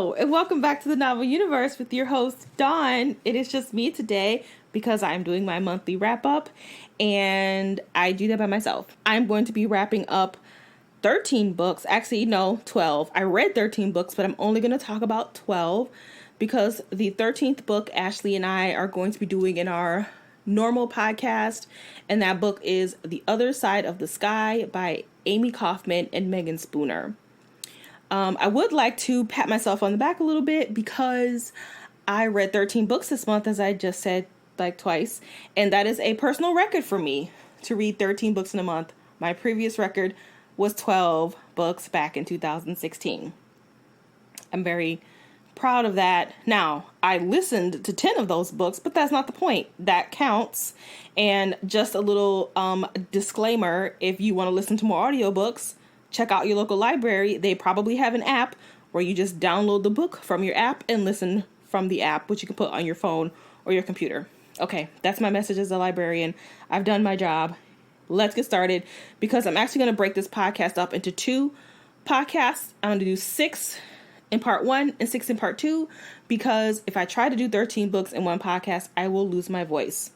Hello, and welcome back to the Novel Universe with your host, Dawn. It is just me today because I'm doing my monthly wrap-up, and I do that by myself. I'm going to be wrapping up 13 books. Actually, no, 12. I read 13 books, but I'm only going to talk about 12 because the 13th book Ashley and I are going to be doing in our normal podcast, and that book is The Other Side of the Sky by Amy Kaufman and Megan Spooner. I would like to pat myself on the back a little bit because I read 13 books this month, as I just said like twice, and that is a personal record for me to read 13 books in a month. My previous record was 12 books back in 2016. I'm very proud of that. Now, I listened to 10 of those books, but that's not the point. That counts. And just a little disclaimer, if you want to listen to more audiobooks, check out your local library. They probably have an app where you just download the book from your app and listen from the app, which you can put on your phone or your computer. Okay, that's my message as a librarian. I've done my job. Let's get started because I'm actually going to break this podcast up into 2 podcasts. I'm going to do 6 in part 1 and 6 in part 2 because if I try to do 13 books in one podcast, I will lose my voice.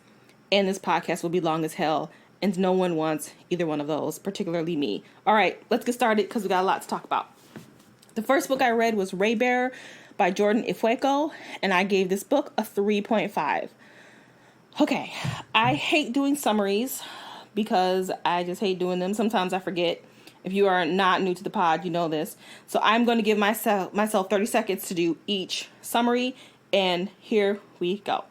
And this podcast will be long as hell. And no one wants either one of those, particularly me. All right, let's get started because we got a lot to talk about. The first book I read was Raybearer by Jordan Ifueko, and I gave this book a 3.5. Okay, I hate doing summaries because I just hate doing them. Sometimes I forget. If you are not new to the pod, you know this. So I'm going to give myself 30 seconds to do each summary, and here we go.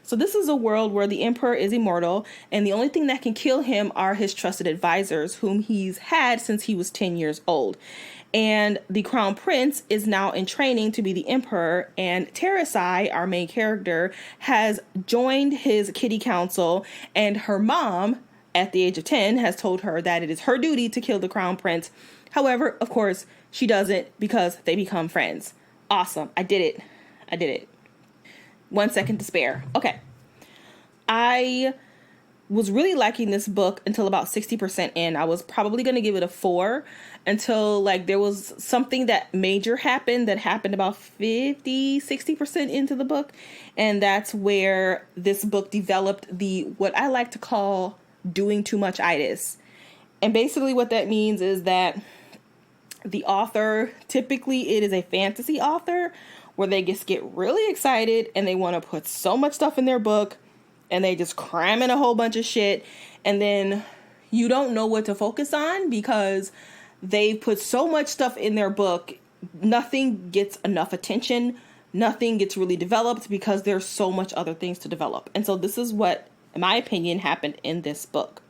So this is a world where the emperor is immortal, and the only thing that can kill him are his trusted advisors, whom he's had since he was 10 years old. And the crown prince is now in training to be the emperor, and Tracy, our main character, has joined his kiddie council, and her mom, at the age of 10, has told her that it is her duty to kill the crown prince. However, of course, she doesn't because they become friends. Awesome. I did it. 1 second to spare. Okay. I was really liking this book until about 60% in. I was probably going to give it a 4 until there was something that major happened that happened about 50-60% into the book. And that's where this book developed what I like to call doing too much itis. And basically what that means is that the author, typically it is a fantasy author, where they just get really excited and they want to put so much stuff in their book and they just cram in a whole bunch of shit. And then you don't know what to focus on because they put so much stuff in their book. Nothing gets enough attention. Nothing gets really developed because there's so much other things to develop. And so this is what, in my opinion, happened in this book.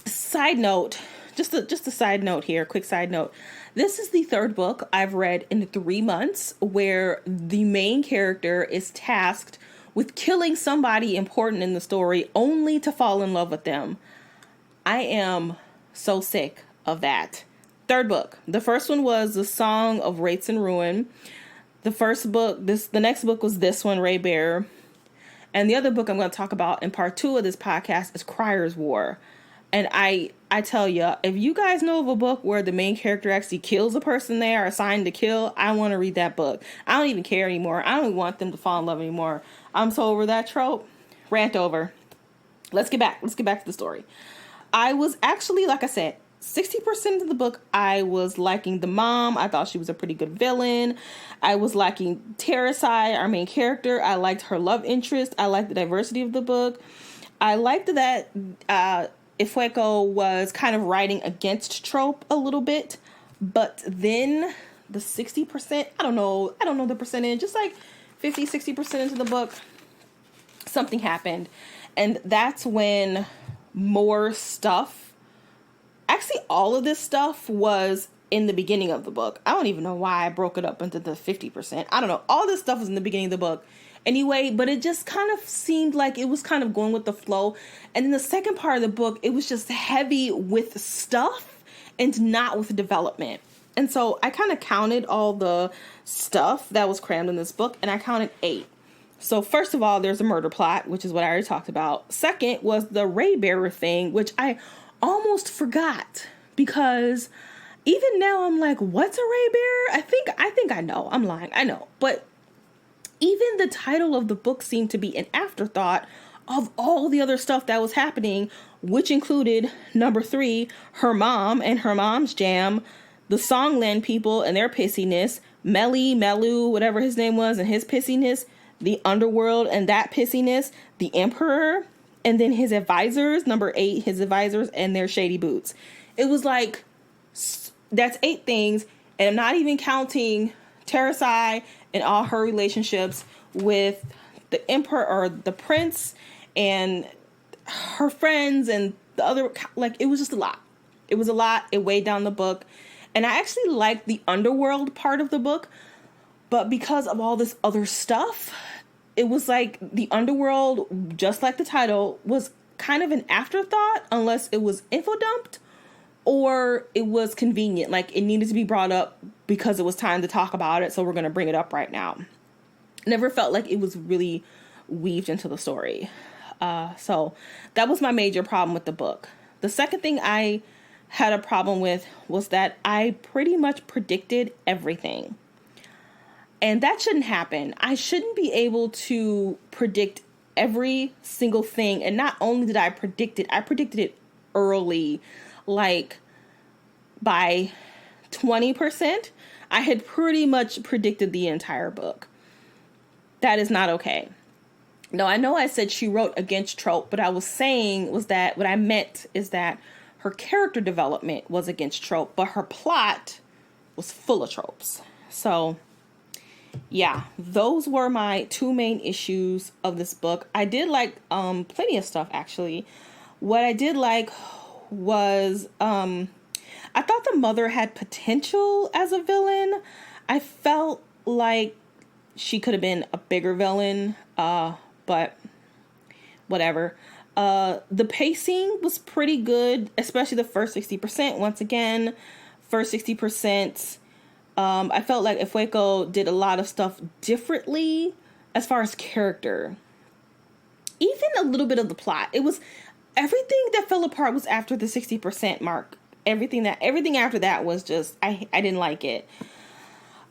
Side note, just a side note here, quick side note. This is the 3rd book I've read in 3 months where the main character is tasked with killing somebody important in the story only to fall in love with them. I am so sick of that. 3rd book. The first one was The Song of Wraiths and Ruin. The next book was this one, Raybearer. And the other book I'm going to talk about in part 2 of this podcast is Crier's War. And I tell you, if you guys know of a book where the main character actually kills a person they are assigned to kill, I want to read that book. I don't even care anymore. I don't even want them to fall in love anymore. I'm so over that trope. Rant over. Let's get back to the story. I was actually, like I said, 60% of the book, I was liking the mom. I thought she was a pretty good villain. I was liking Tracy, our main character. I liked her love interest. I liked the diversity of the book. I liked that Ifueko was kind of writing against trope a little bit, but then the 60%, I don't know the percentage, just 50-60% into the book, something happened. And that's when more stuff, actually all of this stuff was in the beginning of the book. I don't even know why I broke it up into the 50%. I don't know. All this stuff was in the beginning of the book. Anyway, but it just kind of seemed like it was kind of going with the flow. And in the second part of the book, it was just heavy with stuff and not with development. And so I kind of counted all the stuff that was crammed in this book, and I counted 8. So first of all, there's a murder plot, which is what I already talked about. Second was the Raybearer thing, which I almost forgot because even now I'm like, what's a Raybearer? I think I know. I'm lying. I know. But even the title of the book seemed to be an afterthought of all the other stuff that was happening, which included number 3, her mom and her mom's jam, the Songland people and their pissiness, Melu, whatever his name was, and his pissiness, the underworld and that pissiness, the emperor, and then his advisors, number 8, his advisors and their shady boots. It was like, that's 8 things, and I'm not even counting Terasai and all her relationships with the emperor or the prince and her friends and the other, like, it was just a lot. It was a lot. It weighed down the book. And I actually liked the underworld part of the book, but because of all this other stuff, it was like the underworld, just like the title, was kind of an afterthought unless it was info dumped or it was convenient. Like, it needed to be brought up because it was time to talk about it, so we're going to bring it up right now. Never felt like it was really weaved into the story. So that was my major problem with the book. The second thing I had a problem with was that I pretty much predicted everything. And that shouldn't happen. I shouldn't be able to predict every single thing. And not only did I predicted it early, like by 20%. I had pretty much predicted the entire book. That is not okay. No, I know I said she wrote against trope, but I was saying was that what I meant is that her character development was against trope, but her plot was full of tropes. So, yeah, those were my 2 main issues of this book. I did like plenty of stuff, actually. What I did like was I thought the mother had potential as a villain. I felt like she could have been a bigger villain, but whatever. The pacing was pretty good, especially the first 60%. Once again, first 60%, I felt like Ifueko did a lot of stuff differently as far as character. Even a little bit of the plot. It was everything that fell apart was after the 60% mark. Everything after that was just, I didn't like it.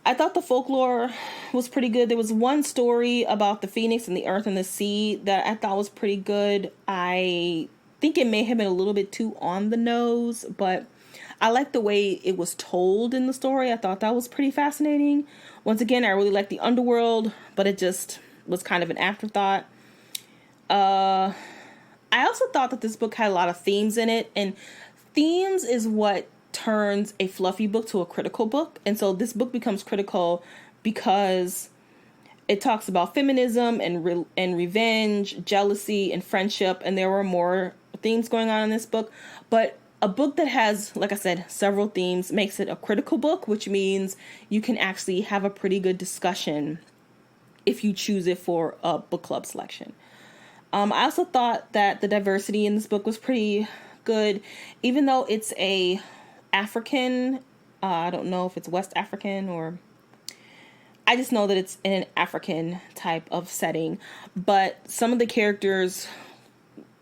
I thought the folklore was pretty good. There was one story about the phoenix and the earth and the sea that I thought was pretty good. I think it may have been a little bit too on the nose, but I liked the way it was told in the story. I thought that was pretty fascinating. Once again, I really liked the underworld, but it just was kind of an afterthought. I also thought that this book had a lot of themes in it, and themes is what turns a fluffy book to a critical book. And so this book becomes critical because it talks about feminism and revenge, jealousy, and friendship. And there were more themes going on in this book. But a book that has, like I said, several themes makes it a critical book, which means you can actually have a pretty good discussion if you choose it for a book club selection. I also thought that the diversity in this book was pretty good, even though it's a African, I don't know if it's West African or, I just know that it's in an African type of setting, but some of the characters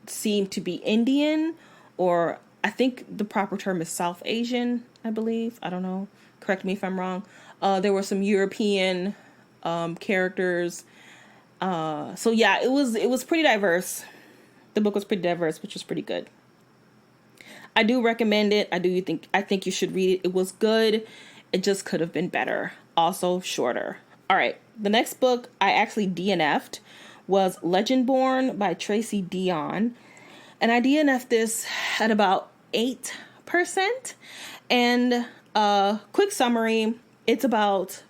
seem to be Indian, or I think the proper term is South Asian, I believe. I don't know. Correct me if I'm wrong. There were some European characters. So yeah, it was pretty diverse. The book was pretty diverse, which was pretty good. I do recommend it. I think you should read it. It was good. It just could have been better. Also shorter. All right. The next book I actually DNF'd was Legendborn by Tracy Deonn. And I DNF'd this at about 8%. And quick summary, it's about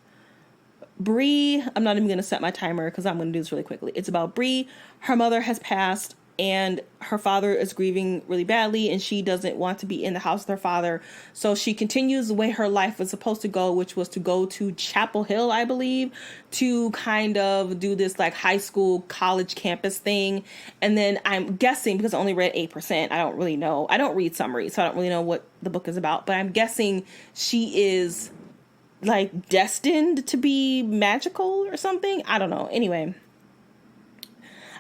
Bree. I'm not even going to set my timer because I'm going to do this really quickly. It's about Bree. Her mother has passed and her father is grieving really badly, and she doesn't want to be in the house with her father. So she continues the way her life was supposed to go, which was to go to Chapel Hill, I believe, to kind of do this like high school, college campus thing. And then I'm guessing, because I only read 8%, I don't really know. I don't read summaries, so I don't really know what the book is about. But I'm guessing she is like destined to be magical or something. I don't know. Anyway,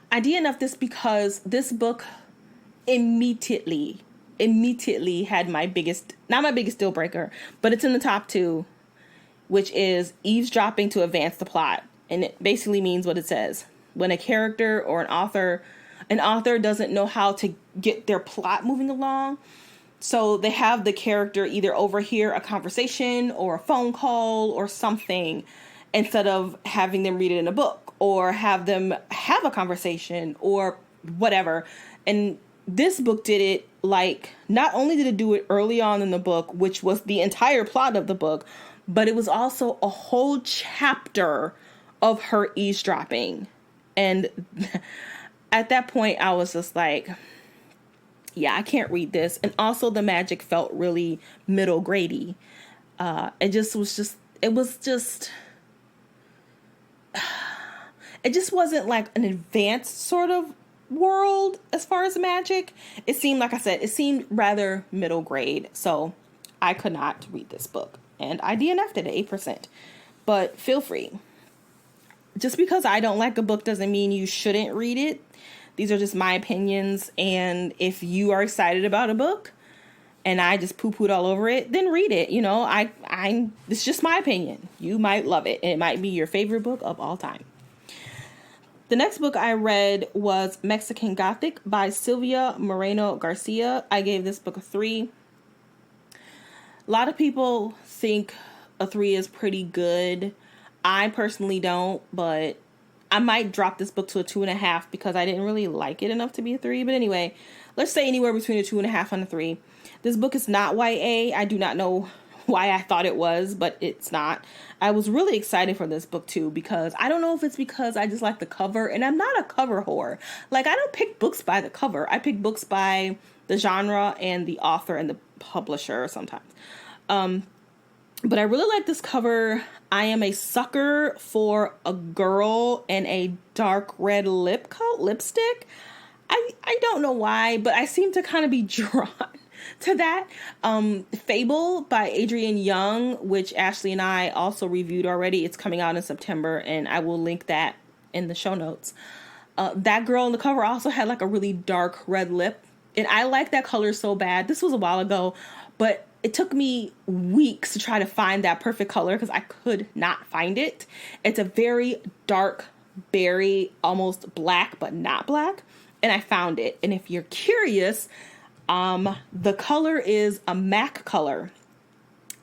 I DNF'd this because this book immediately immediately had not my biggest deal breaker, but it's in the top 2, which is eavesdropping to advance the plot. And it basically means what it says. When a character or an author doesn't know how to get their plot moving along, so they have the character either overhear a conversation or a phone call or something instead of having them read it in a book or have them have a conversation or whatever. And this book did it, like, not only did it do it early on in the book, which was the entire plot of the book, but it was also a whole chapter of her eavesdropping. And at that point, I was just like, yeah, I can't read this. And also the magic felt really middle grade-y. It just wasn't like an advanced sort of world as far as magic. It seemed, like I said, it seemed rather middle grade. So I could not read this book. And I DNF'd it at 8%. But feel free. Just because I don't like a book doesn't mean you shouldn't read it. These are just my opinions. And if you are excited about a book and I just poo-pooed all over it, then read it. You know, it's just my opinion. You might love it. It might be your favorite book of all time. The next book I read was Mexican Gothic by Slivia Moreno-Garcia. I gave this book a 3. A lot of people think a 3 is pretty good. I personally don't, but I might drop this book to a 2.5 because I didn't really like it enough to be a 3. But anyway, let's say anywhere between a 2.5 and a 3. This book is not YA. I do not know why I thought it was, but it's not. I was really excited for this book too because I don't know if it's because I just like the cover, and I'm not a cover whore. Like, I don't pick books by the cover. I pick books by the genre and the author and the publisher sometimes. But I really like this cover. I am a sucker for a girl in a dark red lipstick. I don't know why, but I seem to kind of be drawn to that. Fable by Adrienne Young, which Ashley and I also reviewed already. It's coming out in September, and I will link that in the show notes. That girl on the cover also had like a really dark red lip, and I like that color so bad. This was a while ago, but it took me weeks to try to find that perfect color because I could not find it. It's a very dark berry, almost black, but not black. And I found it. And if you're curious, the color is a MAC color.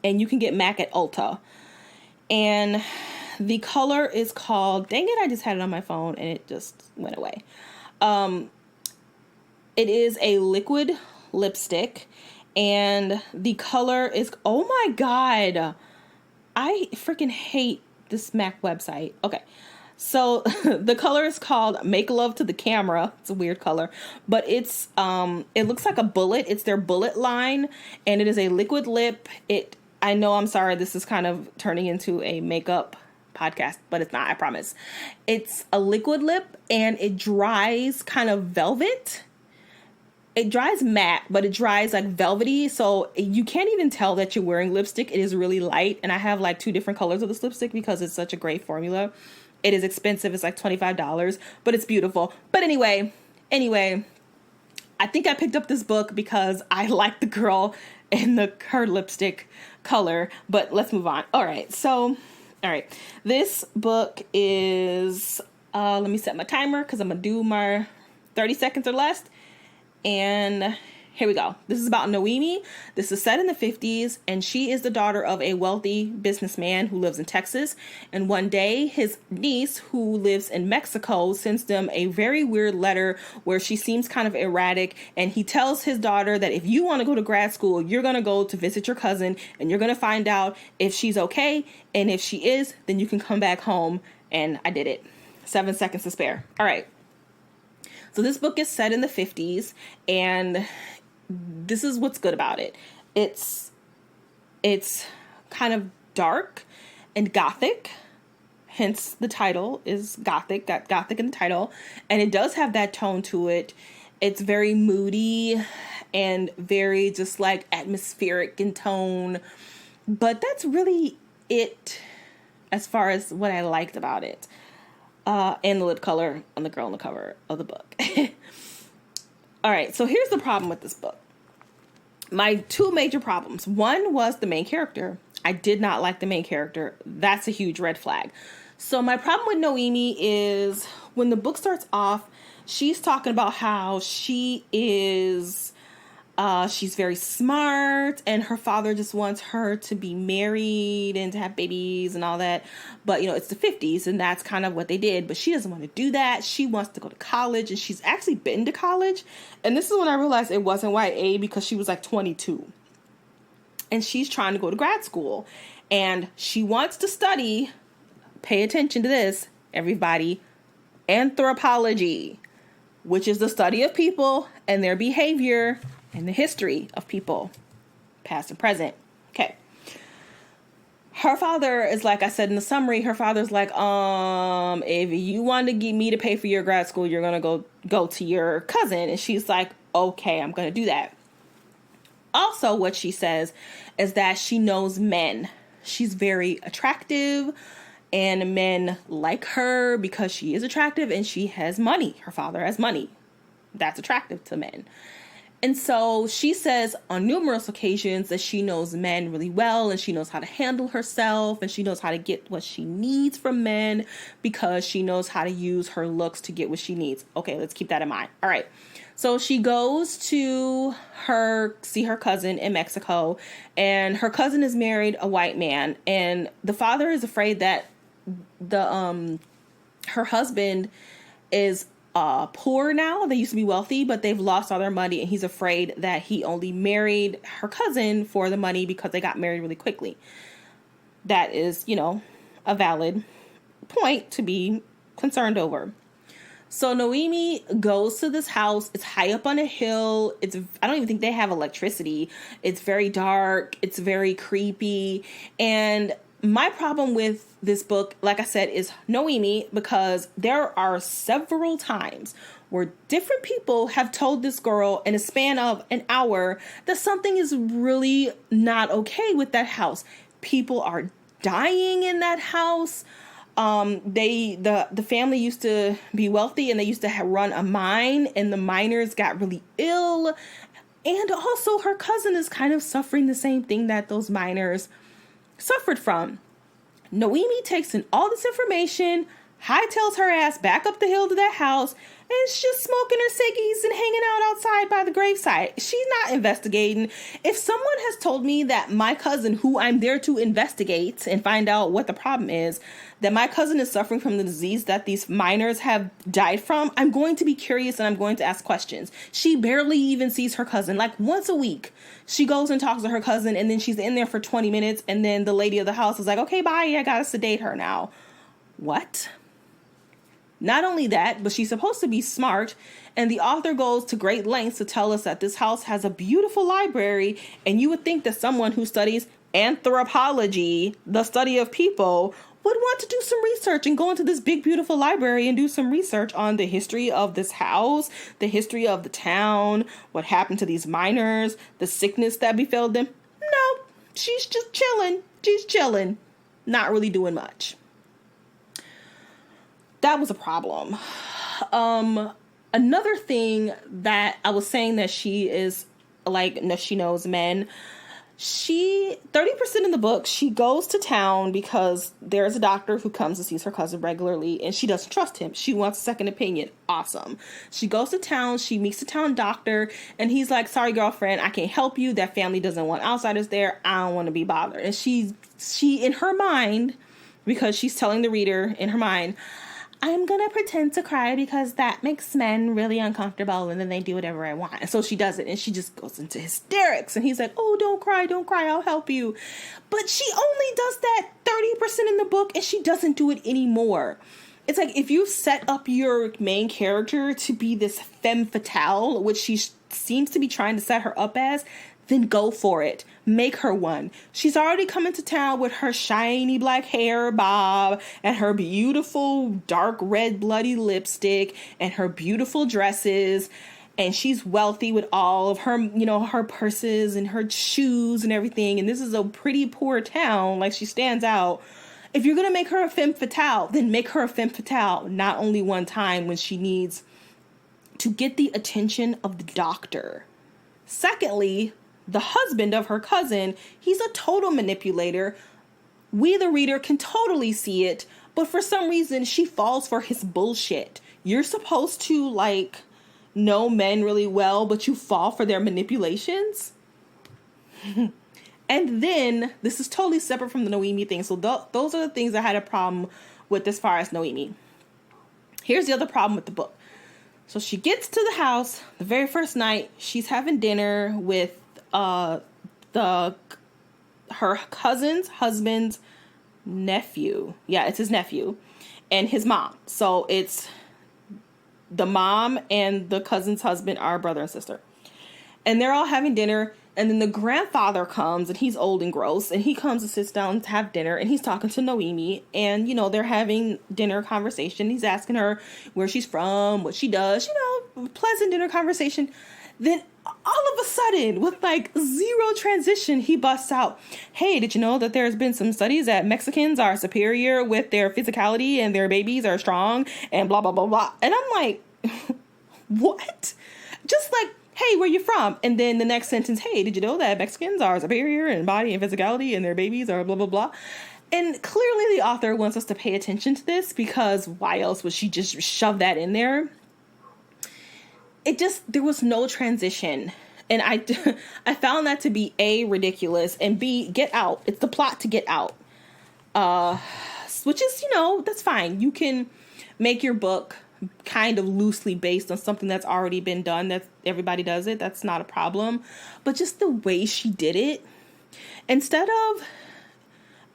And you can get MAC at Ulta. And the color is called, dang it, I just had it on my phone and it just went away. It is a liquid lipstick. And the color is, oh my God, I freaking hate this MAC website. Okay, so the color is called Make Love to the Camera. It's a weird color, but it's, it looks like a bullet. It's their bullet line, and it is a liquid lip. I know, I'm sorry, this is kind of turning into a makeup podcast, but it's not, I promise. It's a liquid lip, and it dries kind of velvet. It dries matte, but it dries like velvety, so you can't even tell that you're wearing lipstick. It is really light, and I have like 2 different colors of this lipstick because it's such a great formula. It is expensive. It's like $25, but it's beautiful. But anyway, I think I picked up this book because I like the girl in her lipstick color, but let's move on. All right, this book is, let me set my timer because I'm going to do my 30 seconds or less. And here we go. This is about Noemi. This is set in the 50s, and she is the daughter of a wealthy businessman who lives in Texas. And one day, his niece, who lives in Mexico, sends them a very weird letter where she seems kind of erratic. And he tells his daughter that if you want to go to grad school, you're going to go to visit your cousin, and you're going to find out if she's okay. And if she is, then you can come back home. And I did it. 7 seconds to spare. All right. So this book is set in the 50s, and this is what's good about it. It's kind of dark and gothic, hence the title is Gothic, got Gothic in the title, and it does have that tone to it. It's very moody and very just like atmospheric in tone, but that's really it as far as what I liked about it. And the lip color on the girl on the cover of the book. All right, so here's the problem with this book. my two major problems. One was the main character. I did not like the main character. That's a huge red flag. So my problem with Noemi is when the book starts off, she's talking about how she is, she's very smart and her father just wants her to be married and to have babies and all that. But, you know, it's the 50s and that's kind of what they did. But she doesn't want to do that. She wants to go to college and she's actually been to college. And this is when I realized it wasn't YA because she was like 22. And she's trying to go to grad school. And she wants to study, pay attention to this, everybody, anthropology, which is the study of people and their behavior and the history of people, past and present. Okay. Her father is, like I said in the summary, her father's like, if you want to get me to pay for your grad school, you're going to go to your cousin. And she's like, okay, I'm going to do that. Also, what she says is that she knows men. She's very attractive and men like her because she is attractive and she has money. Her father has money. That's attractive to men. And so she says on numerous occasions that she knows men really well and she knows how to handle herself and she knows how to get what she needs from men because she knows how to use her looks to get what she needs. Okay, let's keep that in mind. All right. So she goes to see her cousin in Mexico, and her cousin is married a white man, and the father is afraid that her husband is poor now. They used to be wealthy, but they've lost all their money, and he's afraid that he only married her cousin for the money because they got married really quickly. That is, you know, a valid point to be concerned over. So Noemi goes to this house. It's high up on a hill. I don't even think they have electricity. It's very dark. It's very creepy. And my problem with this book, like I said, is Noemi, because there are several times where different people have told this girl in a span of an hour that something is really not okay with that house. People are dying in that house. The family used to be wealthy and they used to run a mine, and the miners got really ill. And also her cousin is kind of suffering the same thing that those miners suffered from. Noemi takes in all this information, hightails her ass back up the hill to that house, and is just smoking her ciggies and hanging out outside by the gravesite. She's not investigating. If someone has told me that my cousin, who I'm there to investigate and find out what the problem is, that my cousin is suffering from the disease that these miners have died from, I'm going to be curious and I'm going to ask questions. She barely even sees her cousin. Like once a week, she goes and talks to her cousin, and then she's in there for 20 minutes, and then the lady of the house is like, okay, bye, I gotta sedate her now. What? Not only that, but she's supposed to be smart, and the author goes to great lengths to tell us that this house has a beautiful library, and you would think that someone who studies anthropology, the study of people, would want to do some research and go into this big, beautiful library and do some research on the history of this house, the history of the town, what happened to these miners, the sickness that befell them. No, she's just chilling. She's chilling, not really doing much. That was a problem. Another thing that I was saying that she is like, she knows men. 30% in the book, she goes to town because there's a doctor who comes and sees her cousin regularly, and she doesn't trust him. She wants a second opinion. Awesome. She goes to town. She meets the town doctor, and he's like, sorry, girlfriend, I can't help you. That family doesn't want outsiders there. I don't want to be bothered. And she in her mind, because she's telling the reader in her mind, I'm going to pretend to cry because that makes men really uncomfortable, and then they do whatever I want. And so she does it, and she just goes into hysterics. And he's like, oh, don't cry, I'll help you. But she only does that 30% in the book, and she doesn't do it anymore. It's like if you set up your main character to be this femme fatale, which she seems to be trying to set her up as, then go for it. Make her one. She's already come into town with her shiny black hair bob and her beautiful dark red bloody lipstick and her beautiful dresses. And she's wealthy with all of her, her purses and her shoes and everything. And this is a pretty poor town. Like, she stands out. If you're going to make her a femme fatale, then make her a femme fatale not only one time when she needs to get the attention of the doctor. Secondly, the husband of her cousin, he's a total manipulator. We, the reader, can totally see it, but for some reason, she falls for his bullshit. You're supposed to, like, know men really well, but you fall for their manipulations? And then, this is totally separate from the Noemi thing, so those are the things I had a problem with as far as Noemi. Here's the other problem with the book. So she gets to the house the very first night. She's having dinner with her cousin's husband's nephew. Yeah, it's his nephew and his mom. So it's the mom and the cousin's husband are brother and sister. And they're all having dinner. And then the grandfather comes, and he's old and gross, and he comes and sits down to have dinner, and he's talking to Noemi, and, you know, they're having dinner conversation. He's asking her where she's from, what she does, you know, pleasant dinner conversation. Then all of a sudden, with like zero transition, he busts out, hey, did you know that there's been some studies that Mexicans are superior with their physicality and their babies are strong and blah, blah, blah, blah. And I'm like, what? Just like, hey, where you from? And then the next sentence, hey, did you know that Mexicans are superior in body and physicality and their babies are blah, blah, blah. And clearly the author wants us to pay attention to this, because why else would she just shove that in there? There was no transition. And I found that to be A, ridiculous, and B, Get Out. It's the plot to Get Out. Which is, you know, that's fine. You can make your book kind of loosely based on something that's already been done, that everybody does it. That's not a problem. But just the way she did it, instead of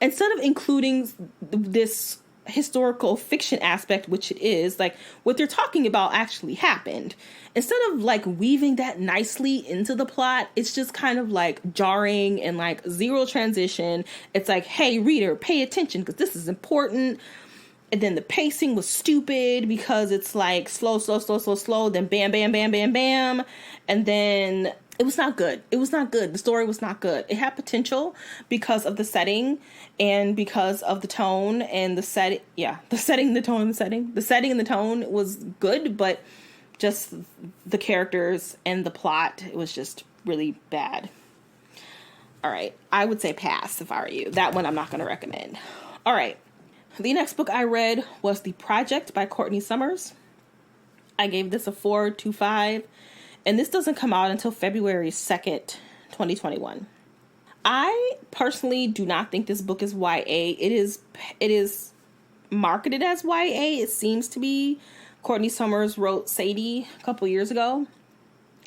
including this historical fiction aspect, which it is, like what they're talking about actually happened, instead of like weaving that nicely into the plot, it's just kind of like jarring and like zero transition. It's like, hey, reader, pay attention because this is important. And then the pacing was stupid because it's like slow, then bam, bam, bam, bam, bam. And then it was not good. It was not good. The story was not good. It had potential because of the setting and because of the tone and the setting. Yeah, the setting, the tone, and the setting. The setting and the tone was good, but just the characters and the plot, it was just really bad. All right. I would say pass if I were you. That one I'm not going to recommend. All right. The next book I read was The Project by Courtney Summers. I gave this a 4.25, and this doesn't come out until February 2nd, 2021. I personally do not think this book is YA. It is marketed as YA. It seems to be. Courtney Summers wrote Sadie a couple years ago,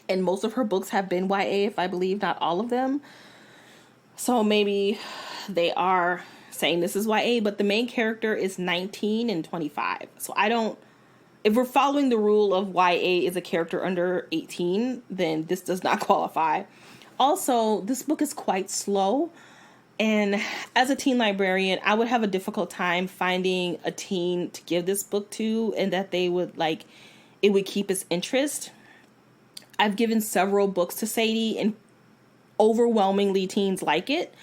and most of her books have been YA, if I believe not all of them. So maybe they are saying this is YA, but the main character is 19 and 25. So if we're following the rule of YA is a character under 18, then this does not qualify. Also, this book is quite slow. And as a teen librarian, I would have a difficult time finding a teen to give this book to and that they would like, it would keep its interest. I've given several books to Sadie and overwhelmingly teens like it.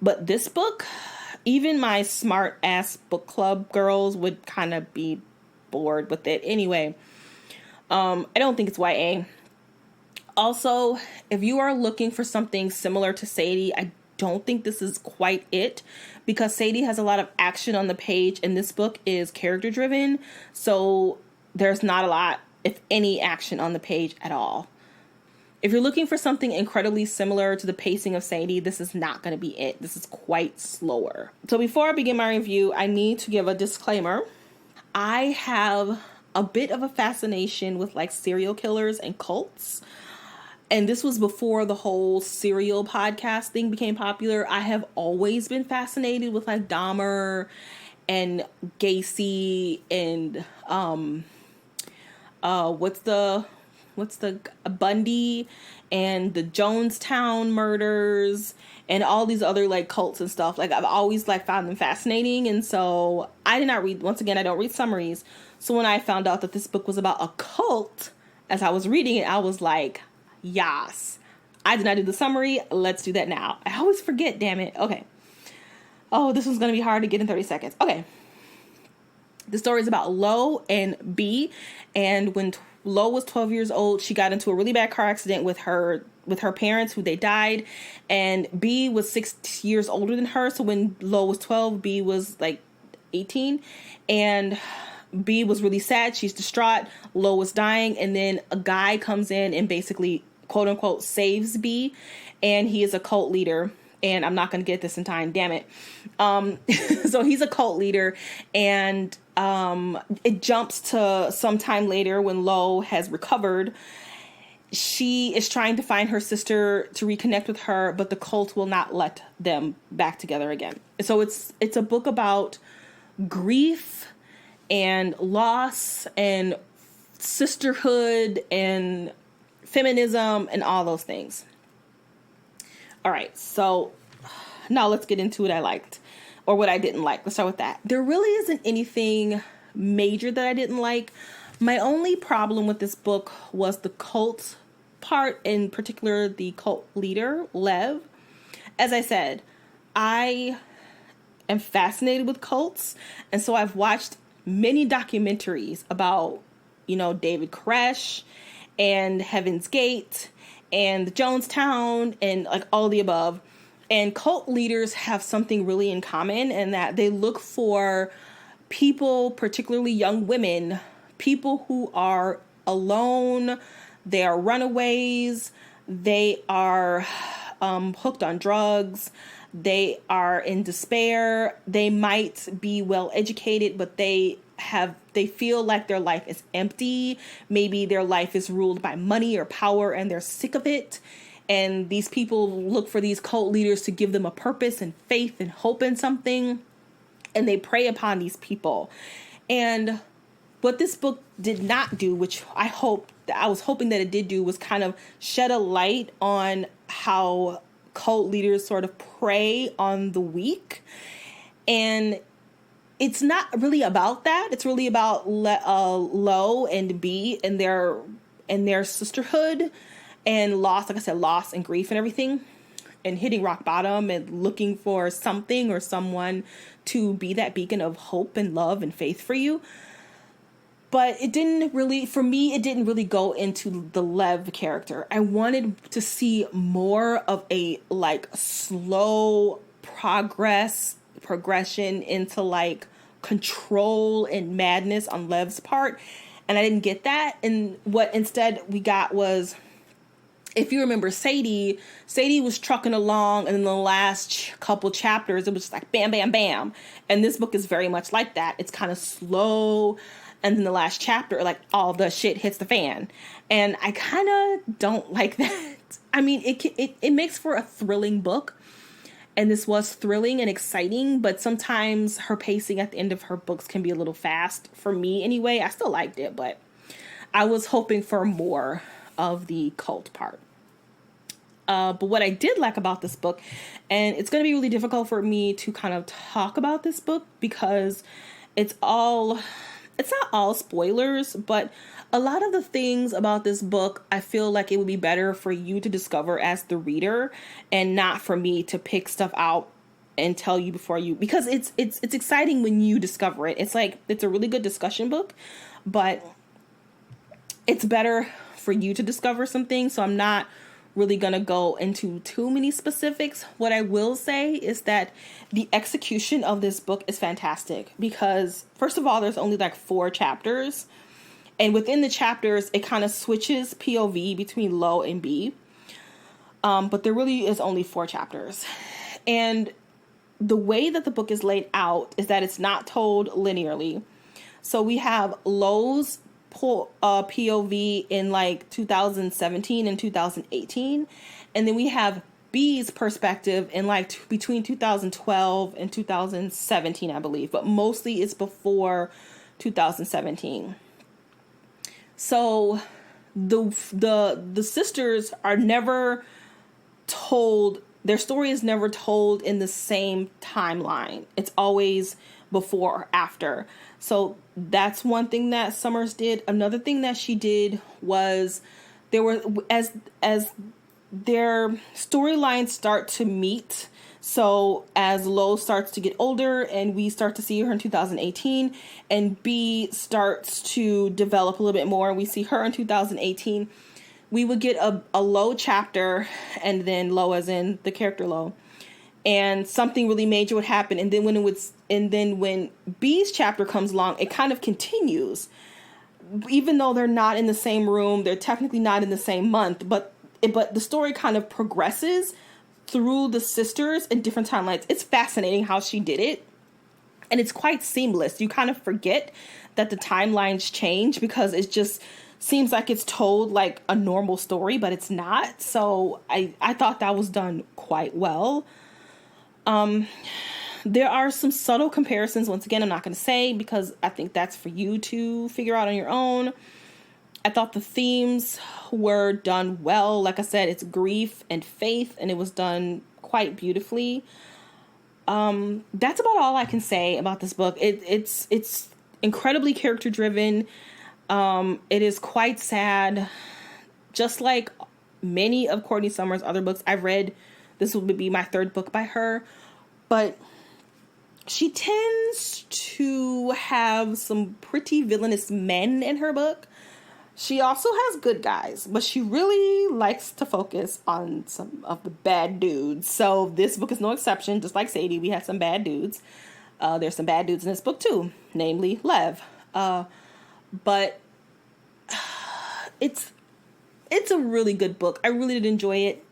But this book, even my smart ass book club girls would kind of be bored with it. Anyway, I don't think it's YA. Also, if you are looking for something similar to Sadie, I don't think this is quite it, because Sadie has a lot of action on the page and this book is character driven. So there's not a lot, if any, action on the page at all. If you're looking for something incredibly similar to the pacing of Sadie, this is not going to be it. This is quite slower. So before I begin my review, I need to give a disclaimer. I have a bit of a fascination with like serial killers and cults. And this was before the whole serial podcast thing became popular. I have always been fascinated with like Dahmer and Gacy and what's the Bundy and the Jonestown murders and all these other like cults and stuff. Like I've always like found them fascinating. And so I did not read, once again, I don't read summaries. So when I found out that this book was about a cult, as I was reading it, I was like, yas. I did not do the summary. Let's do that now. I always forget, damn it. Okay. Oh, this one's going to be hard to get in 30 seconds. Okay. The story is about Lo and B. And when Lo was 12 years old. She got into a really bad car accident with her parents, who they died, and B was 6 years older than her. So when Lo was 12, B was like 18, and B was really sad. She's distraught. Lo was dying, and then a guy comes in and basically, quote unquote, saves B, and he is a cult leader. And I'm not going to get this in time, damn it. So he's a cult leader, and it jumps to sometime later when Lo has recovered. She is trying to find her sister to reconnect with her, but the cult will not let them back together again. So it's a book about grief and loss and sisterhood and feminism and all those things. All right, so now let's get into what I liked or what I didn't like. Let's start with that. There really isn't anything major that I didn't like. My only problem with this book was the cult part, in particular the cult leader, Lev. As I said, I am fascinated with cults, and so I've watched many documentaries about, David Koresh and Heaven's Gate and Jonestown and like all the above. And cult leaders have something really in common, in that they look for people, particularly young women, people who are alone, they are runaways, they are hooked on drugs, they are in despair, they might be well educated, but they feel like their life is empty. Maybe their life is ruled by money or power, and they're sick of it. And these people look for these cult leaders to give them a purpose and faith and hope in something. And they prey upon these people. And what this book did not do, which I was hoping that it did do, was kind of shed a light on how cult leaders sort of prey on the weak. And it's not really about that. It's really about Lo and B and their sisterhood and loss, like I said, loss and grief and everything, and hitting rock bottom and looking for something or someone to be that beacon of hope and love and faith for you. But it didn't really go into the Lev character. I wanted to see more of a like slow progression into like control and madness on Lev's part, and I didn't get that. And what instead we got was, if you remember, Sadie was trucking along, and in the last couple chapters it was just like bam bam bam, and this book is very much like that. It's kind of slow, and then the last chapter, like, all the shit hits the fan, and I kind of don't like that. I mean, it makes for a thrilling book. And this was thrilling and exciting, but sometimes her pacing at the end of her books can be a little fast. For me, anyway. I still liked it, but I was hoping for more of the cult part. But what I did like about this book, and it's going to be really difficult for me to kind of talk about this book because it's not all spoilers, but a lot of the things about this book, I feel like it would be better for you to discover as the reader and not for me to pick stuff out and tell you before you, because it's exciting when you discover it. It's like, it's a really good discussion book, but it's better for you to discover some things. So I'm not really going to go into too many specifics. What I will say is that the execution of this book is fantastic because, first of all, there's only like 4 chapters. And within the chapters, it kind of switches POV between Lo and B. But there really is only 4 chapters. And the way that the book is laid out is that it's not told linearly. So we have Lo's POV in like 2017 and 2018. And then we have B's perspective in like between 2012 and 2017, I believe. But mostly it's before 2017. So the sisters are never told, their story is never told in the same timeline. It's always before or after. So that's one thing that Summers did. Another thing that she did was there were, as their storylines start to meet, So as Lo starts to get older and we start to see her in 2018 and B starts to develop a little bit more, we see her in 2018, we would get a Lo chapter, and then Lo as in the character Lo, and something really major would happen. And then when B's chapter comes along, it kind of continues. Even though they're not in the same room, they're technically not in the same month, but the story kind of progresses through the sisters in different timelines. It's fascinating how she did it. And it's quite seamless. You kind of forget that the timelines change because it just seems like it's told like a normal story, but it's not. So I thought that was done quite well. There are some subtle comparisons. Once again, I'm not going to say because I think that's for you to figure out on your own. I thought the themes were done well. Like I said, it's grief and faith, and it was done quite beautifully. That's about all I can say about this book. It's incredibly character driven. It is quite sad. Just like many of Courtney Summers' other books I've read, this will be my third book by her. But she tends to have some pretty villainous men in her book. She also has good guys, but she really likes to focus on some of the bad dudes. So this book is no exception. Just like Sadie, we had some bad dudes. There's some bad dudes in this book too, namely Lev. But it's a really good book. I really did enjoy it.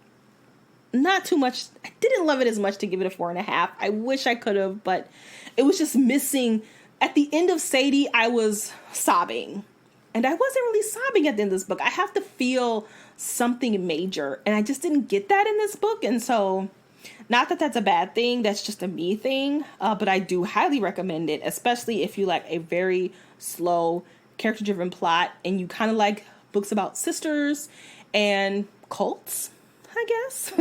Not too much. I didn't love it as much to give it a 4.5. I wish I could have, but it was just missing. At the end of Sadie, I was sobbing. And I wasn't really sobbing at the end of this book. I have to feel something major. And I just didn't get that in this book. And so, not that that's a bad thing. That's just a me thing. But I do highly recommend it. Especially if you like a very slow, character-driven plot. And you kind of like books about sisters and cults, I guess.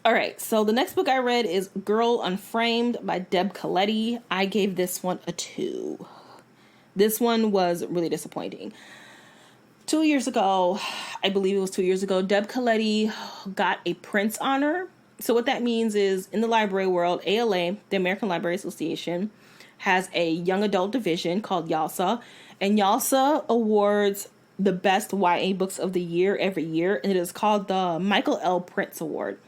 All right. So, the next book I read is Girl Unframed by Deb Caleti. I gave this one a 2. This one was really disappointing. 2 years ago, I believe it was 2 years ago, Deb Caleti got a Prince honor. So what that means is in the library world, ALA, the American Library Association, has a young adult division called YALSA. And YALSA awards the best YA books of the year every year. And it is called the Michael L. Prince Award.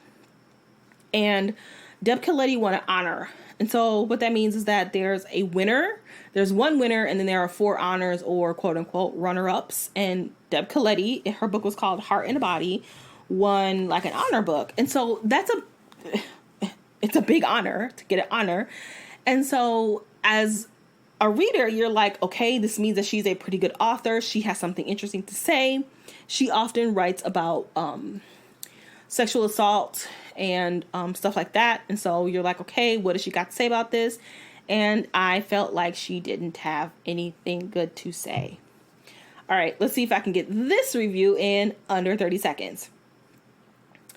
And Deb Caleti won an honor. And so what that means is that there's a winner. There's one winner, and then there are 4 honors or quote-unquote runner-ups. And Deb Caleti, her book was called Heart and a Body, won like an honor book. And so it's a big honor to get an honor. And so as a reader, you're like, okay, this means that she's a pretty good author. She has something interesting to say. She often writes about sexual assault and stuff like that. And so you're like, okay, what does she got to say about this? And I felt like she didn't have anything good to say. All right, let's see if I can get this review in under 30 seconds.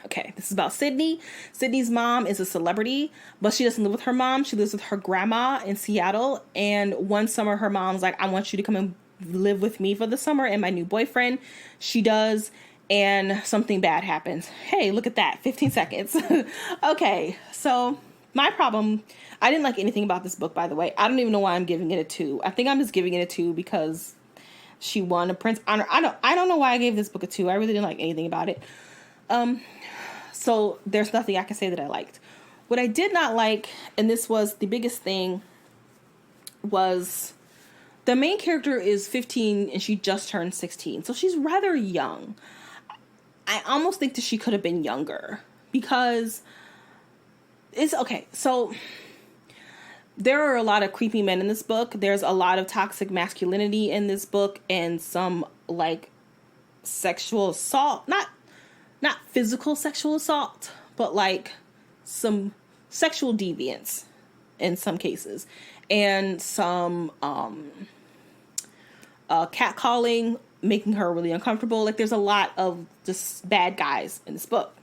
Okay, this is about Sydney. Sydney's mom is a celebrity, but she doesn't live with her mom. She lives with her grandma in Seattle. And one summer, her mom's like, I want you to come and live with me for the summer and my new boyfriend. She does. And something bad happens. Hey, look at that. 15 seconds. Okay, so my problem, I didn't like anything about this book, by the way. I don't even know why I'm giving it a 2. I think I'm just giving it a 2 because she won a Prince honor. I don't know why I gave this book a 2. I really didn't like anything about it. So there's nothing I can say that I liked. What I did not like, and this was the biggest thing, was the main character is 15 and she just turned 16. So she's rather young. I almost think that she could have been younger because it's okay. So there are a lot of creepy men in this book. There's a lot of toxic masculinity in this book and some like sexual assault, not physical sexual assault, but like some sexual deviance in some cases and some catcalling, making her really uncomfortable. Like there's a lot of just bad guys in this book.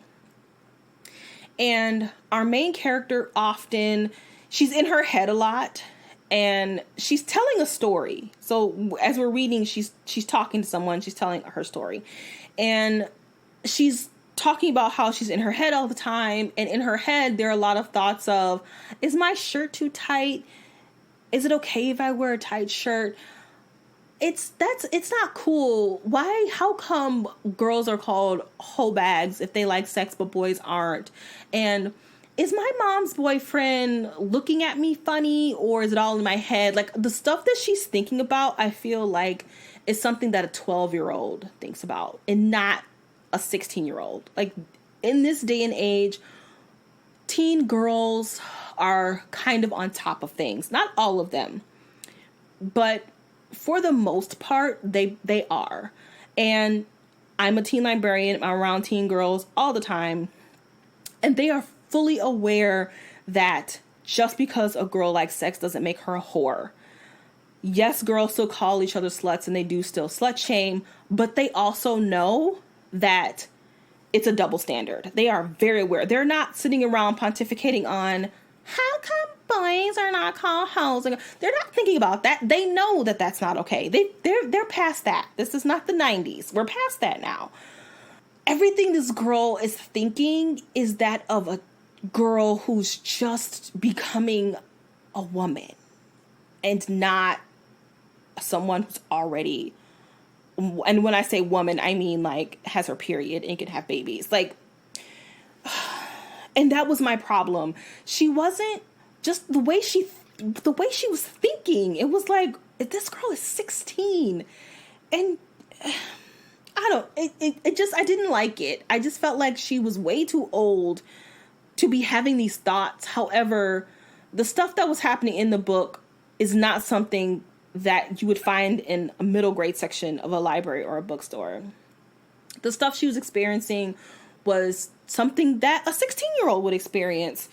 And our main character often, she's in her head a lot and she's telling a story. So as we're reading, she's talking to someone, she's telling her story. And she's talking about how she's in her head all the time. And in her head, there are a lot of thoughts of, is my shirt too tight? Is it okay if I wear a tight shirt? It's not cool. Why? How come girls are called hoe bags if they like sex but boys aren't? And is my mom's boyfriend looking at me funny, or is it all in my head? Like, the stuff that she's thinking about, I feel like is something that a 12-year-old thinks about and not a 16-year-old. Like, in this day and age, teen girls are kind of on top of things. Not all of them, but for the most part, they are. And I'm a teen librarian. I'm around teen girls all the time. And they are fully aware that just because a girl likes sex doesn't make her a whore. Yes, girls still call each other sluts and they do still slut shame, but they also know that it's a double standard. They are very aware. They're not sitting around pontificating on how come boys are not called hoes. They're not thinking about that. They know that that's not okay. They're past that. This is not the 90s. We're past that now. Everything this girl is thinking is that of a girl who's just becoming a woman and not someone who's already, and when I say woman, I mean like has her period and can have babies. Like, and that was my problem. She wasn't just the way she was thinking. It was like, this girl is 16 and I didn't like it. I just felt like she was way too old to be having these thoughts. However, the stuff that was happening in the book is not something that you would find in a middle grade section of a library or a bookstore. The stuff she was experiencing was something that a 16-year-old would experience.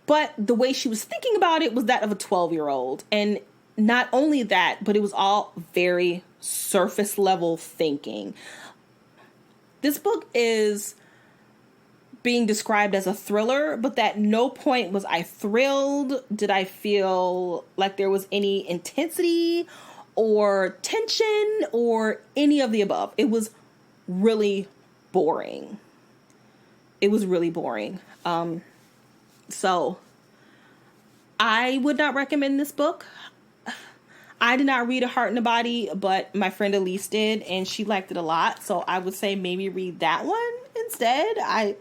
But the way she was thinking about it was that of a 12-year-old. And not only that, but it was all very surface level thinking. This book is being described as a thriller, but at no point was I thrilled. Did I feel like there was any intensity or tension or any of the above? It was really boring. It was really boring. So I would not recommend this book. I did not read A Heart and a Body, but my friend Elise did, and she liked it a lot. So I would say maybe read that one instead. I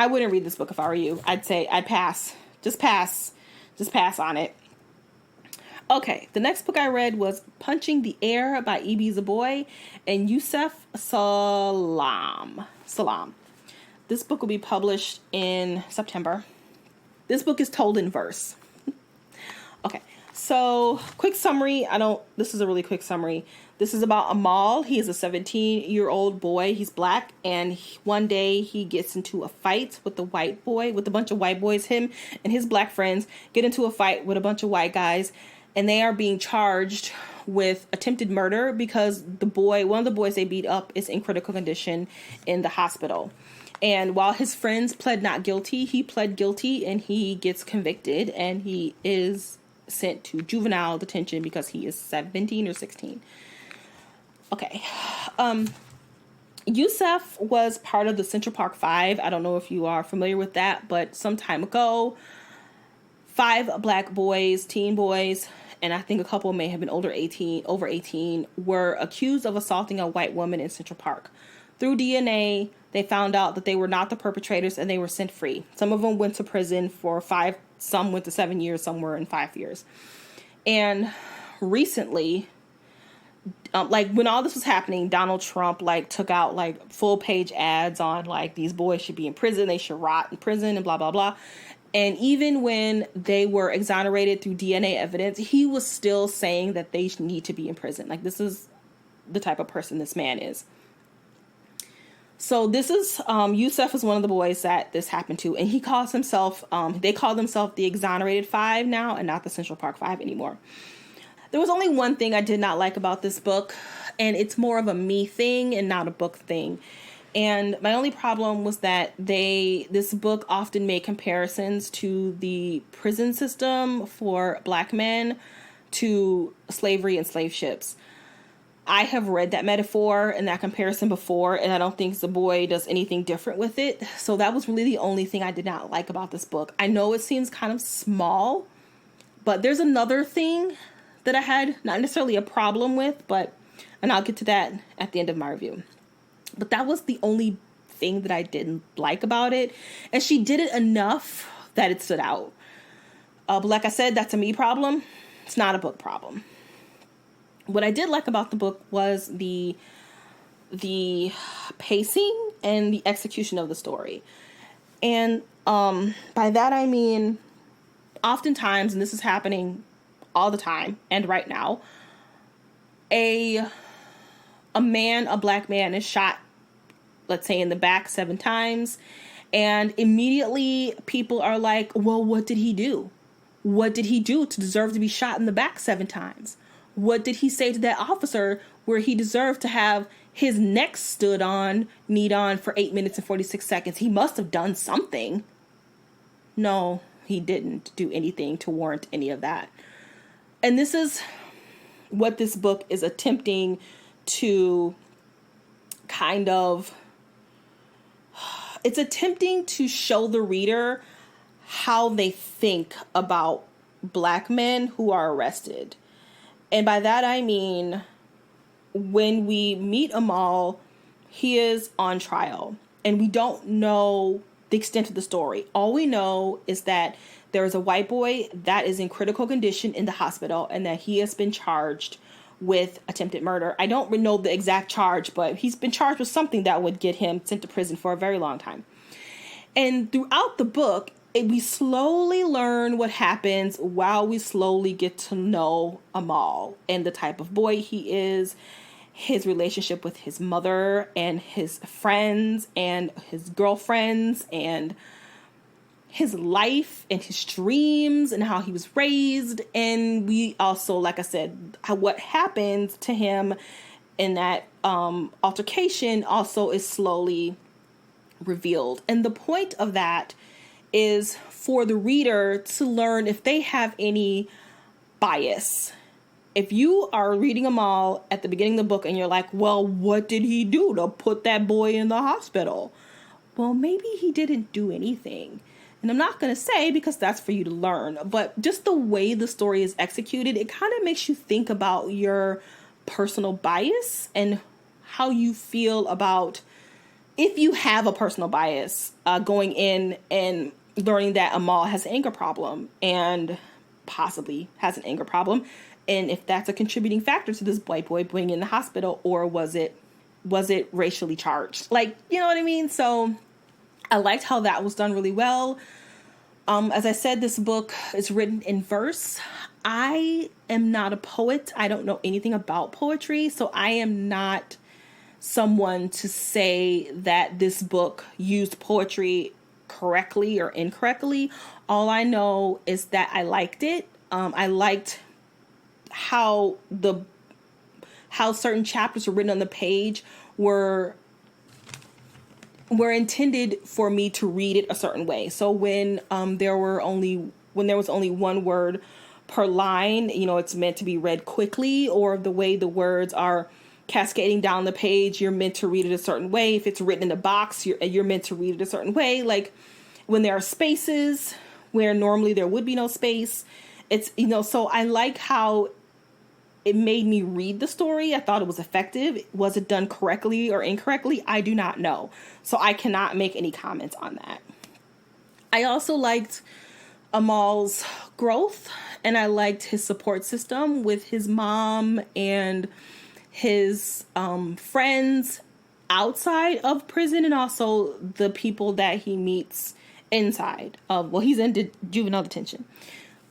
wouldn't read this book if I were you. I'd say I'd pass. Just pass. Just pass on it. Okay, the next book I read was Punching the Air by Ibi Zoboi and Yusef Salam. This book will be published in September. This book is told in verse. Okay, so quick summary. This is a really quick summary. This is about Amal. He is a 17-year-old boy. He's black, and one day he gets into a fight with a bunch of white boys. Him and his black friends get into a fight with a bunch of white guys, and they are being charged with attempted murder because one of the boys they beat up is in critical condition in the hospital. And while his friends pled not guilty, he pled guilty and he gets convicted, and he is sent to juvenile detention because he is 17 or 16. Okay. Yusef was part of the Central Park 5. I don't know if you are familiar with that, but some time ago, 5 black boys, teen boys, and I think a couple may have been over 18, were accused of assaulting a white woman in Central Park. Through DNA, they found out that they were not the perpetrators and they were sent free. Some of them went to prison for 5, some went to 7 years, some were in 5 years. And recently, when all this was happening, Donald Trump took out full page ads on these boys should be in prison, they should rot in prison, and blah blah blah. And even when they were exonerated through DNA evidence, he was still saying that they need to be in prison. This is the type of person this man is. So this is Yusef is one of the boys that this happened to, and he calls himself. They call themselves the Exonerated 5 now, and not the Central Park 5 anymore. There was only one thing I did not like about this book, and it's more of a me thing and not a book thing. And my only problem was that this book often made comparisons to the prison system for black men to slavery and slave ships. I have read that metaphor and that comparison before, and I don't think Zoboi does anything different with it. So that was really the only thing I did not like about this book. I know it seems kind of small, but there's another thing that I had not necessarily a problem with, and I'll get to that at the end of my review. But that was the only thing that I didn't like about it. And she did it enough that it stood out. But like I said, that's a me problem. It's not a book problem. What I did like about the book was the pacing and the execution of the story. And by that I mean, oftentimes, and this is happening all the time and right now, a black man is shot, let's say in the back 7 times, and immediately people are like, well, what did he do? What did he do to deserve to be shot in the back 7 times? What did he say to that officer where he deserved to have his neck kneed on for 8 minutes and 46 seconds? He must have done something. No, he didn't do anything to warrant any of that. And this is what this book is attempting to it's attempting to show the reader how they think about black men who are arrested. And by that I mean, when we meet Amal, he is on trial, and we don't know the extent of the story. All we know is that there is a white boy that is in critical condition in the hospital, and that he has been charged with attempted murder. I don't know the exact charge, but he's been charged with something that would get him sent to prison for a very long time. And throughout the book, we slowly learn what happens while we slowly get to know Amal and the type of boy he is, his relationship with his mother and his friends and his girlfriends, and his life and his dreams and how he was raised. And we also, like I said, what happened to him in that altercation also is slowly revealed. And the point of that is for the reader to learn if they have any bias. If you are reading them all at the beginning of the book and you're like, well, what did he do to put that boy in the hospital? Well, maybe he didn't do anything. And I'm not going to say, because that's for you to learn, but just the way the story is executed, it kind of makes you think about your personal bias and how you feel about, if you have a personal bias, going in and learning that Amal has an anger problem and possibly has an anger problem. And if that's a contributing factor to this white boy being in the hospital, or was it racially charged? Like, you know what I mean? So I liked how that was done really well. As I said, this book is written in verse. I am not a poet. I don't know anything about poetry, so I am not someone to say that this book used poetry correctly or incorrectly. All I know is that I liked it. I liked how certain chapters were written on the page were intended for me to read it a certain way. So when there was only one word per line, it's meant to be read quickly, or the way the words are cascading down the page, you're meant to read it a certain way. If it's written in a box, you're meant to read it a certain way. Like when there are spaces where normally there would be no space, it's, so I like how it made me read the story. I thought it was effective. Was it done correctly or incorrectly? I do not know. So I cannot make any comments on that. I also liked Amal's growth, and I liked his support system with his mom and his friends outside of prison, and also the people that he meets inside of, he's in juvenile detention.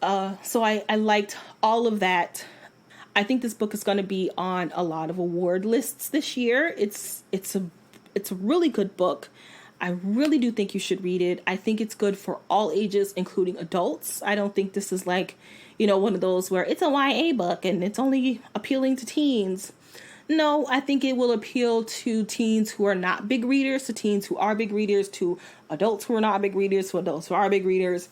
So I liked all of that. I think this book is going to be on a lot of award lists this year. It's a really good book. I really do think you should read it. I think it's good for all ages, including adults. I don't think this is like, one of those where it's a YA book and it's only appealing to teens. No, I think it will appeal to teens who are not big readers, to teens who are big readers, to adults who are not big readers, to adults who are big readers.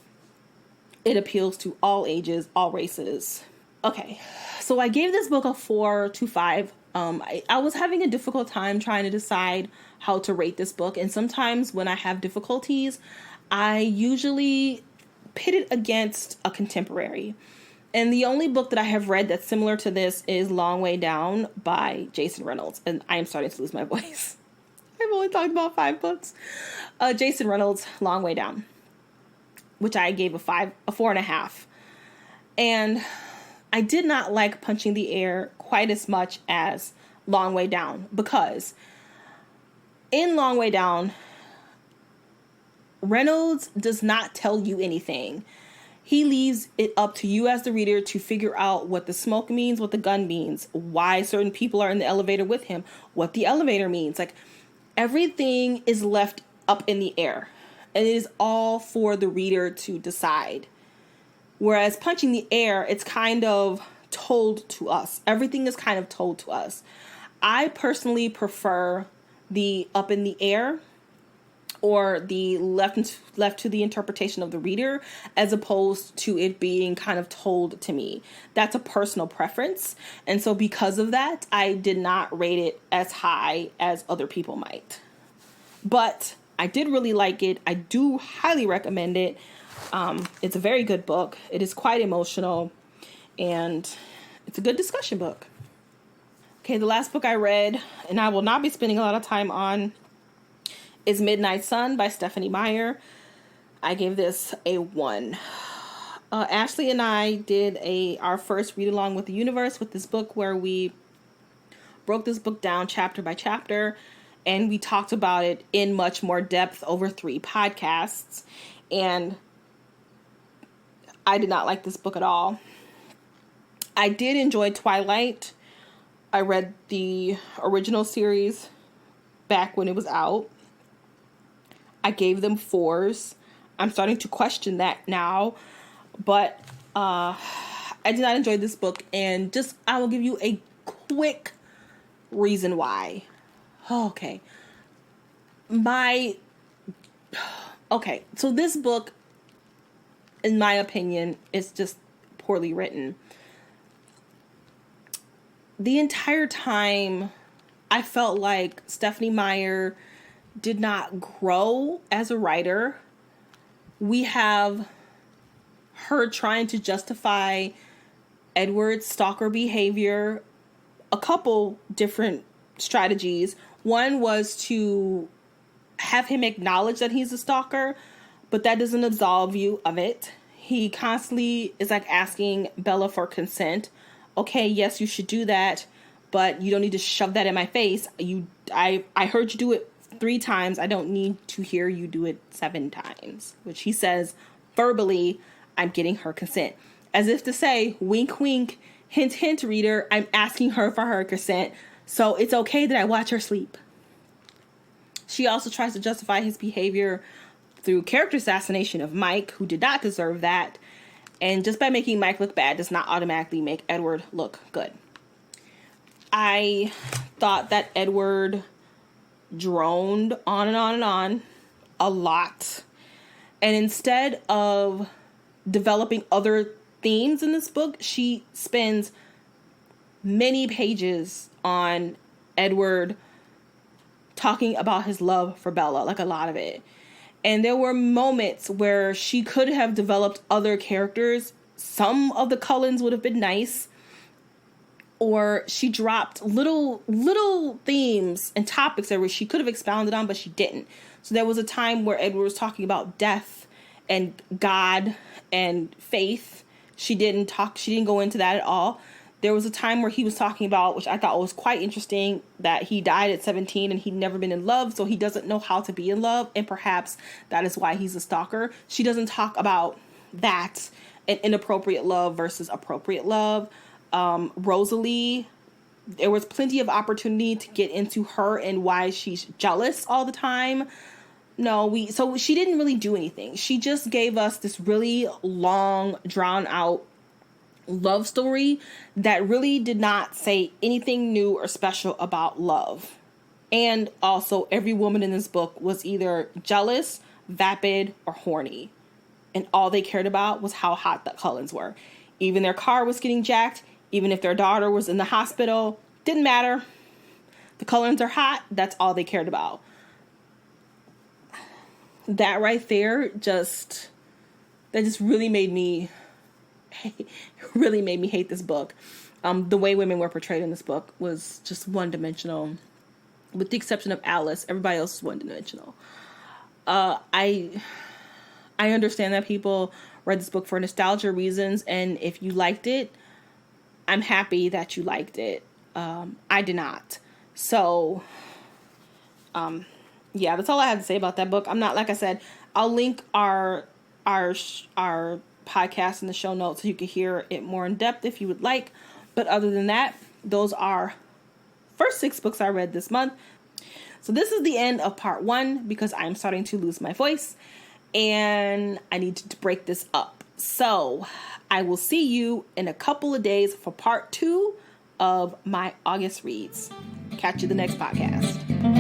It appeals to all ages, all races. Okay, so I gave this book a 4 to 5 I was having a difficult time trying to decide how to rate this book. And sometimes when I have difficulties, I usually pit it against a contemporary. And the only book that I have read that's similar to this is Long Way Down by Jason Reynolds. And I am starting to lose my voice. I've only talked about 5 books. Jason Reynolds, Long Way Down, which I gave a 4.5. And I did not like Punching the Air quite as much as Long Way Down, because in Long Way Down, Reynolds does not tell you anything. He leaves it up to you as the reader to figure out what the smoke means, what the gun means, why certain people are in the elevator with him, what the elevator means. Like, everything is left up in the air, and it is all for the reader to decide. Whereas Punching the Air, it's kind of told to us. Everything is kind of told to us. I personally prefer the up in the air, or the left to the interpretation of the reader, as opposed to it being kind of told to me. That's a personal preference. And so because of that, I did not rate it as high as other people might. But I did really like it. I do highly recommend it. It's a very good book. It is quite emotional, and it's a good discussion book. Okay, the last book I read, and I will not be spending a lot of time on, is Midnight Sun by Stephanie Meyer. I gave this a 1. Ashley and I did our first read along with the universe with this book, where we broke this book down chapter by chapter, and we talked about it in much more depth over 3 podcasts. And I did not like this book at all. I did enjoy Twilight. I read the original series back when it was out. I gave them 4s. I'm starting to question that now. But I did not enjoy this book. And I will give you a quick reason why. Okay. So this book, in my opinion, is just poorly written. The entire time, I felt like Stephanie Meyer did not grow as a writer. We have her trying to justify Edward's stalker behavior, a couple different strategies. One was to have him acknowledge that he's a stalker, but that doesn't absolve you of it. He constantly is like asking Bella for consent. Okay, yes, you should do that, but you don't need to shove that in my face. I heard you do it 3 times. I don't need to hear you do it 7 times, which he says verbally, I'm getting her consent. As if to say, wink, wink, hint, hint, reader, I'm asking her for her consent, so it's okay that I watch her sleep. She also tries to justify his behavior through character assassination of Mike, who did not deserve that. And just by making Mike look bad does not automatically make Edward look good. I thought that Edward droned on and on and on a lot. And instead of developing other themes in this book, she spends many pages on Edward talking about his love for Bella, like a lot of it. And there were moments where she could have developed other characters. Some of the Cullens would have been nice. Or she dropped little themes and topics that she could have expounded on, but she didn't. So there was a time where Edward was talking about death and God and faith. She didn't go into that at all. There was a time where he was talking about, which I thought was quite interesting, that he died at 17 and he'd never been in love, so he doesn't know how to be in love, and perhaps that is why he's a stalker. She doesn't talk about that, and inappropriate love versus appropriate love. Rosalie, there was plenty of opportunity to get into her and why she's jealous all the time. So she didn't really do anything. She just gave us this really long, drawn out love story that really did not say anything new or special about love. And also, every woman in this book was either jealous, vapid, or horny. And all they cared about was how hot the Cullens were. Even their car was getting jacked, even if their daughter was in the hospital, Didn't matter. The colorings are hot. That's all they cared about. That right there just really made me hate this book. The way women were portrayed in this book was just one-dimensional. With the exception of Alice, everybody else is one-dimensional. I understand that people read this book for nostalgia reasons, and if you liked it, I'm happy that you liked it. I did not. So, yeah, that's all I have to say about that book. I'm not, like I said, I'll link our podcast in the show notes so you can hear it more in depth if you would like. But other than that, those are first 6 books I read this month. So this is the end of part 1 because I'm starting to lose my voice and I need to break this up. So I will see you in a couple of days for part 2 of my August reads. Catch you the next podcast.